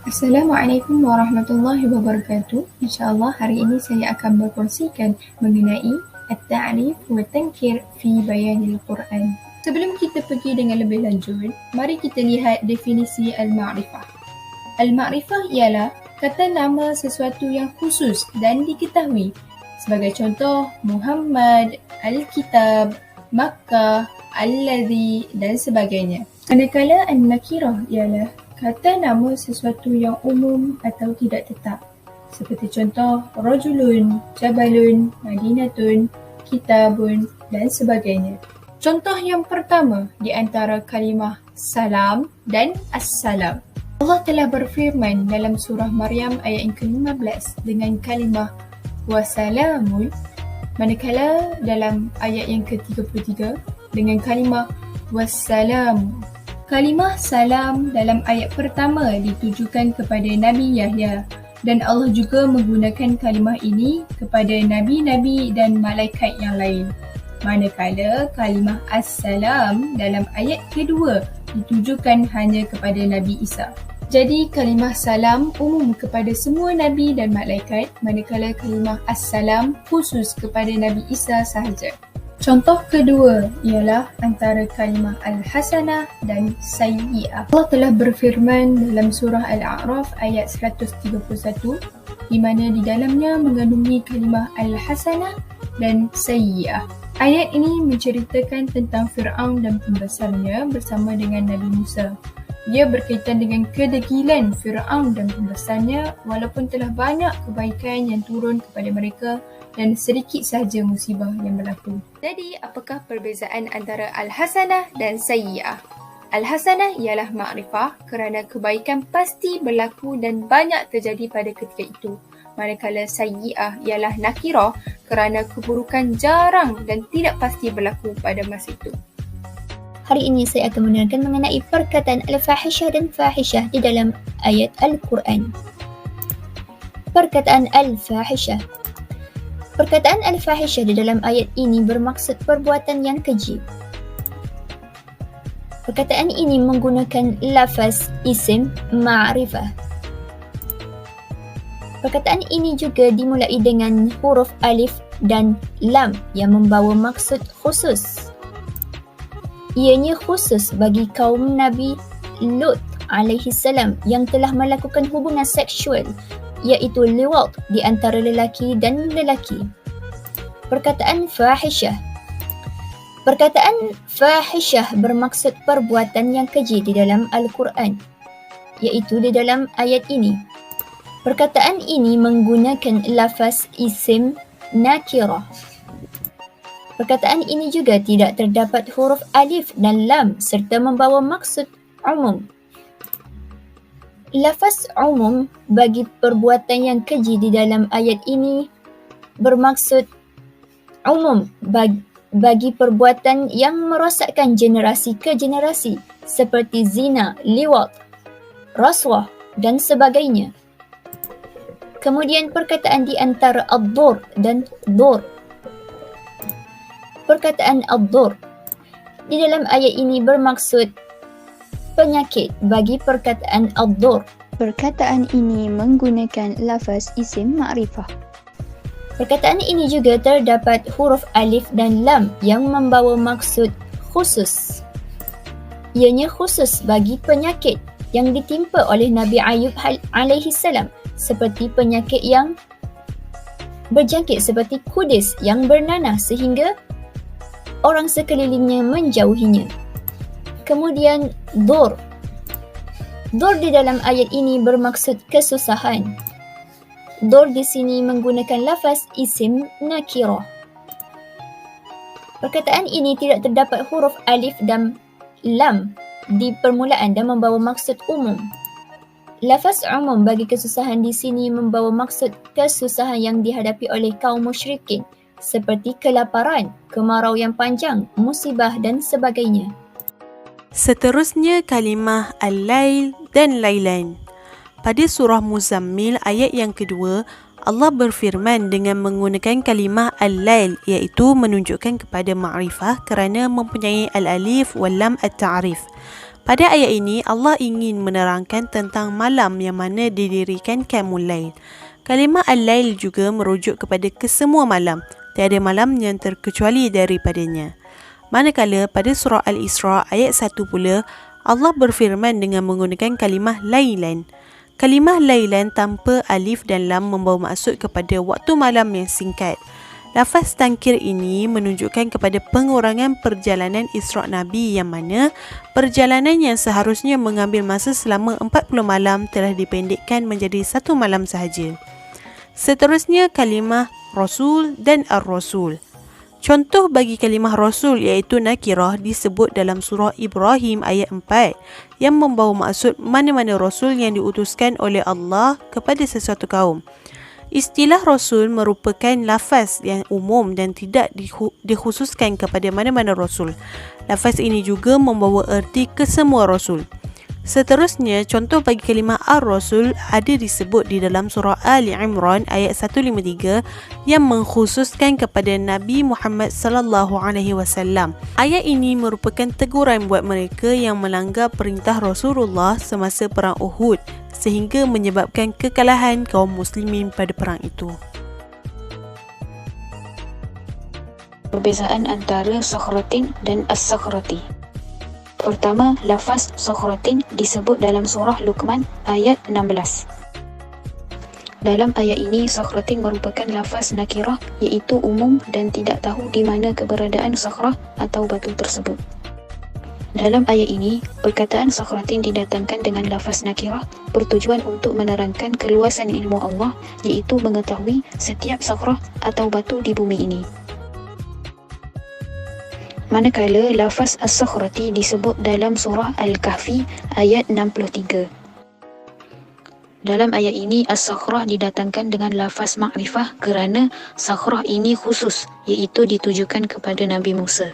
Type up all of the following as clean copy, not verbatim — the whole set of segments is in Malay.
Assalamualaikum warahmatullahi wabarakatuh. InsyaAllah hari ini saya akan berkongsikan mengenai At-Ta'rif wa Tankir fi Bayanil Quran. Sebelum kita pergi dengan lebih lanjut, mari kita lihat definisi Al-Ma'rifah. Al-Ma'rifah ialah kata nama sesuatu yang khusus dan diketahui. Sebagai contoh, Muhammad, Al-Kitab, Makkah, Al-Ladhi dan sebagainya. Manakala An-Nakirah ialah kata nama sesuatu yang umum atau tidak tetap. Seperti contoh, Rajulun, Jabalun, Madinatun, Kitabun dan sebagainya. Contoh yang pertama di antara kalimah salam dan assalam. Allah telah berfirman dalam surah Maryam ayat yang ke-15 dengan kalimah wasalamun, manakala dalam ayat yang ke-33 dengan kalimah wassalamu. Kalimah salam dalam ayat pertama ditujukan kepada Nabi Yahya dan Allah juga menggunakan kalimah ini kepada nabi-nabi dan malaikat yang lain. Manakala kalimah assalam dalam ayat kedua ditujukan hanya kepada Nabi Isa. Jadi kalimah salam umum kepada semua nabi dan malaikat, manakala kalimah assalam khusus kepada Nabi Isa sahaja. Contoh kedua ialah antara kalimah Al-Hasanah dan Sayyi'ah. Allah telah berfirman dalam surah Al-A'raf ayat 131 di mana di dalamnya mengandungi kalimah Al-Hasanah dan Sayyi'ah. Ayat ini menceritakan tentang Fir'aun dan pembesarnya bersama dengan Nabi Musa. Ia berkaitan dengan kedegilan Fir'aun dan pembesarnya walaupun telah banyak kebaikan yang turun kepada mereka dan sedikit sahaja musibah yang berlaku. Jadi, apakah perbezaan antara Al-Hasanah dan Sayyi'ah? Al-Hasanah ialah makrifah kerana kebaikan pasti berlaku dan banyak terjadi pada ketika itu. Manakala Sayyi'ah ialah nakirah kerana keburukan jarang dan tidak pasti berlaku pada masa itu. Hari ini saya akan menerangkan mengenai perkataan al-fahishah dan fahishah di dalam ayat Al-Quran. Perkataan al-fahishah. Perkataan al-fahishah di dalam ayat ini bermaksud perbuatan yang keji. Perkataan ini menggunakan lafaz isim ma'rifah. Perkataan ini juga dimulai dengan huruf alif dan lam yang membawa maksud khusus. Ianya khusus bagi kaum Nabi Lut alaihi salam yang telah melakukan hubungan seksual, iaitu liwat di antara lelaki dan lelaki. Perkataan fahishah. Perkataan fahishah bermaksud perbuatan yang keji di dalam Al-Quran, iaitu di dalam ayat ini. Perkataan ini menggunakan lafaz isim nakirah. Perkataan ini juga tidak terdapat huruf alif dan lam serta membawa maksud umum. Lafaz umum bagi perbuatan yang keji di dalam ayat ini bermaksud umum bagi perbuatan yang merosakkan generasi ke generasi seperti zina, liwat, rasuah dan sebagainya. Kemudian perkataan di antara ad-dur dan dur. Perkataan ad-dur di dalam ayat ini bermaksud penyakit bagi perkataan ad-dur. Perkataan ini menggunakan lafaz isim ma'rifah. Perkataan ini juga terdapat huruf alif dan lam yang membawa maksud khusus. Ianya khusus bagi penyakit yang ditimpa oleh Nabi Ayub alaihi salam seperti penyakit yang berjangkit seperti kudis yang bernanah sehingga orang sekelilingnya menjauhinya. Kemudian dur. Dur di dalam ayat ini bermaksud kesusahan. Dur di sini menggunakan lafaz isim nakirah. Perkataan ini tidak terdapat huruf alif dan lam di permulaan dan membawa maksud umum. Lafaz umum bagi kesusahan di sini membawa maksud kesusahan yang dihadapi oleh kaum musyrikin seperti kelaparan, kemarau yang panjang, musibah dan sebagainya. Seterusnya kalimah al-lail dan lailan. Pada surah Muzammil ayat yang kedua, Allah berfirman dengan menggunakan kalimah al-lail, iaitu menunjukkan kepada ma'rifah kerana mempunyai al-alif wal lam at-ta'rif. Pada ayat ini, Allah ingin menerangkan tentang malam yang mana didirikan Qiyamul Lail. Kalimah Al-Lail juga merujuk kepada kesemua malam. Tiada malam yang terkecuali daripadanya. Manakala pada surah Al-Isra ayat 1 pula, Allah berfirman dengan menggunakan kalimah Lailan. Kalimah Lailan tanpa alif dan lam membawa maksud kepada waktu malam yang singkat. Lafaz tangkir ini menunjukkan kepada pengurangan perjalanan Isra' Nabi yang mana perjalanan yang seharusnya mengambil masa selama 40 malam telah dipendekkan menjadi 1 malam sahaja. Seterusnya kalimah Rasul dan Ar-Rasul. Contoh bagi kalimah Rasul iaitu nakirah disebut dalam surah Ibrahim ayat 4 yang membawa maksud mana-mana Rasul yang diutuskan oleh Allah kepada sesuatu kaum. Istilah Rasul merupakan lafaz yang umum dan tidak dikhususkan kepada mana-mana Rasul. Lafaz ini juga membawa erti kesemua Rasul. Seterusnya, contoh bagi kalimah Ar-Rasul ada disebut di dalam surah Ali Imran ayat 153 yang mengkhususkan kepada Nabi Muhammad sallallahu alaihi wasallam. Ayat ini merupakan teguran buat mereka yang melanggar perintah Rasulullah semasa perang Uhud sehingga menyebabkan kekalahan kaum muslimin pada perang itu. Perbezaan antara Sakhratin dan As-Sakhrati. Pertama, lafaz Sakhratin disebut dalam surah Luqman ayat 16. Dalam ayat ini, Sakhratin merupakan lafaz nakirah iaitu umum dan tidak tahu di mana keberadaan sakhrah atau batu tersebut. Dalam ayat ini, perkataan Sakhratin didatangkan dengan lafaz nakirah bertujuan untuk menerangkan keluasan ilmu Allah iaitu mengetahui setiap sakhrah atau batu di bumi ini. Manakala lafaz As-Sakhrati disebut dalam surah Al-Kahfi ayat 63. Dalam ayat ini, As-Sakhrah didatangkan dengan lafaz makrifah kerana sakhrah ini khusus iaitu ditujukan kepada Nabi Musa.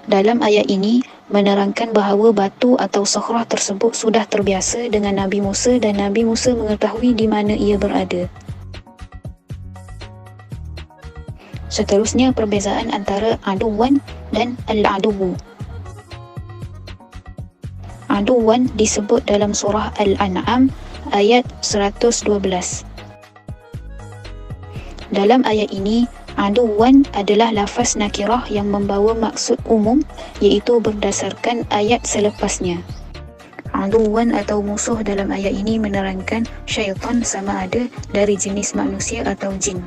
Dalam ayat ini, menerangkan bahawa batu atau sakhrah tersebut sudah terbiasa dengan Nabi Musa dan Nabi Musa mengetahui di mana ia berada. Seterusnya, perbezaan antara aduwan dan al-aduwu. Aduwan disebut dalam surah Al-An'am ayat 112. Dalam ayat ini, aduwan adalah lafaz nakirah yang membawa maksud umum iaitu berdasarkan ayat selepasnya. Aduwan atau musuh dalam ayat ini menerangkan syaitan sama ada dari jenis manusia atau jin.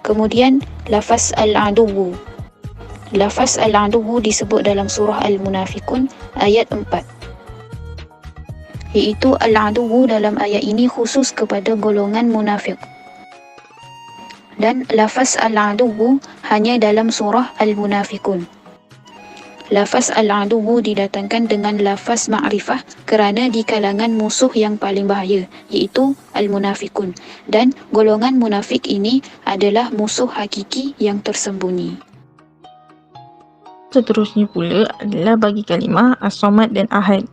Kemudian, lafaz al-aduwu. Lafaz al-aduwu disebut dalam surah Al-Munafiqun ayat 4. Iaitu al-aduwu dalam ayat ini khusus kepada golongan munafik. Dan lafaz al-aduwu hanya dalam surah Al-Munafiqun. Lafaz al-aduwu didatangkan dengan lafaz ma'rifah kerana di kalangan musuh yang paling bahaya iaitu al-munafiqun, dan golongan munafik ini adalah musuh hakiki yang tersembunyi. Seterusnya pula adalah bagi kalimah As-Samad dan Ahad.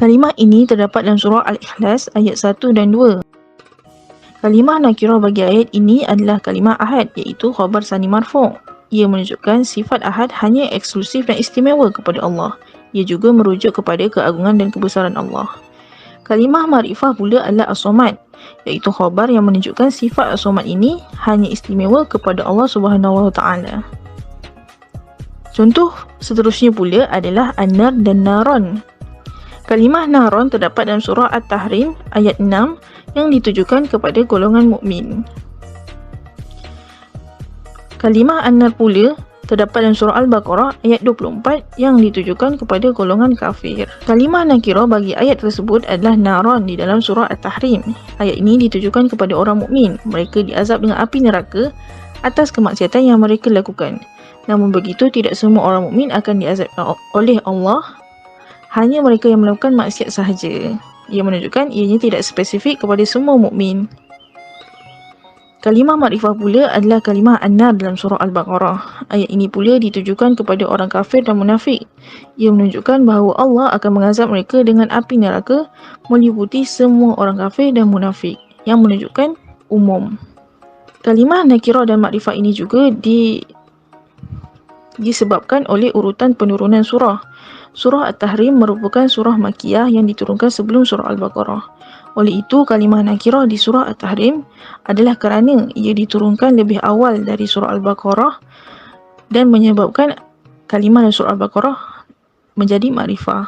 Kalimah ini terdapat dalam surah Al-Ikhlas ayat 1 dan 2. Kalimah nakirah bagi ayat ini adalah kalimah Ahad iaitu khabar sani marfu'. Ia menunjukkan sifat Ahad hanya eksklusif dan istimewa kepada Allah. Ia juga merujuk kepada keagungan dan kebesaran Allah. Kalimah ma'rifah pula adalah As-Samad, iaitu khabar yang menunjukkan sifat As-Samad ini hanya istimewa kepada Allah Subhanahu Wa Taala. Contoh seterusnya pula adalah An-Nar dan Naron. Kalimah Naron terdapat dalam surah At-Tahrim ayat 6 yang ditujukan kepada golongan mukmin. Kalimah An-Nar pula terdapat dalam surah Al-Baqarah ayat 24 yang ditujukan kepada golongan kafir. Kalimah nakirah bagi ayat tersebut adalah Naron di dalam surah At-Tahrim. Ayat ini ditujukan kepada orang mukmin. Mereka diazab dengan api neraka atas kemaksiatan yang mereka lakukan. Namun begitu, tidak semua orang mukmin akan diazab oleh Allah, hanya mereka yang melakukan maksiat sahaja. Ia menunjukkan ianya tidak spesifik kepada semua mukmin. Kalimah makrifah pula adalah kalimah An-Nar dalam surah Al-Baqarah. Ayat ini pula ditujukan kepada orang kafir dan munafik. Ia menunjukkan bahawa Allah akan mengazab mereka dengan api neraka meliputi semua orang kafir dan munafik, yang menunjukkan umum. Kalimah nakirah dan makrifah ini juga disebabkan oleh urutan penurunan surah. Surah At-Tahrim merupakan surah Makkiyah yang diturunkan sebelum surah Al-Baqarah. Oleh itu, kalimah nakirah di surah At-Tahrim adalah kerana ia diturunkan lebih awal dari surah Al-Baqarah dan menyebabkan kalimah dalam surah Al-Baqarah menjadi makrifah.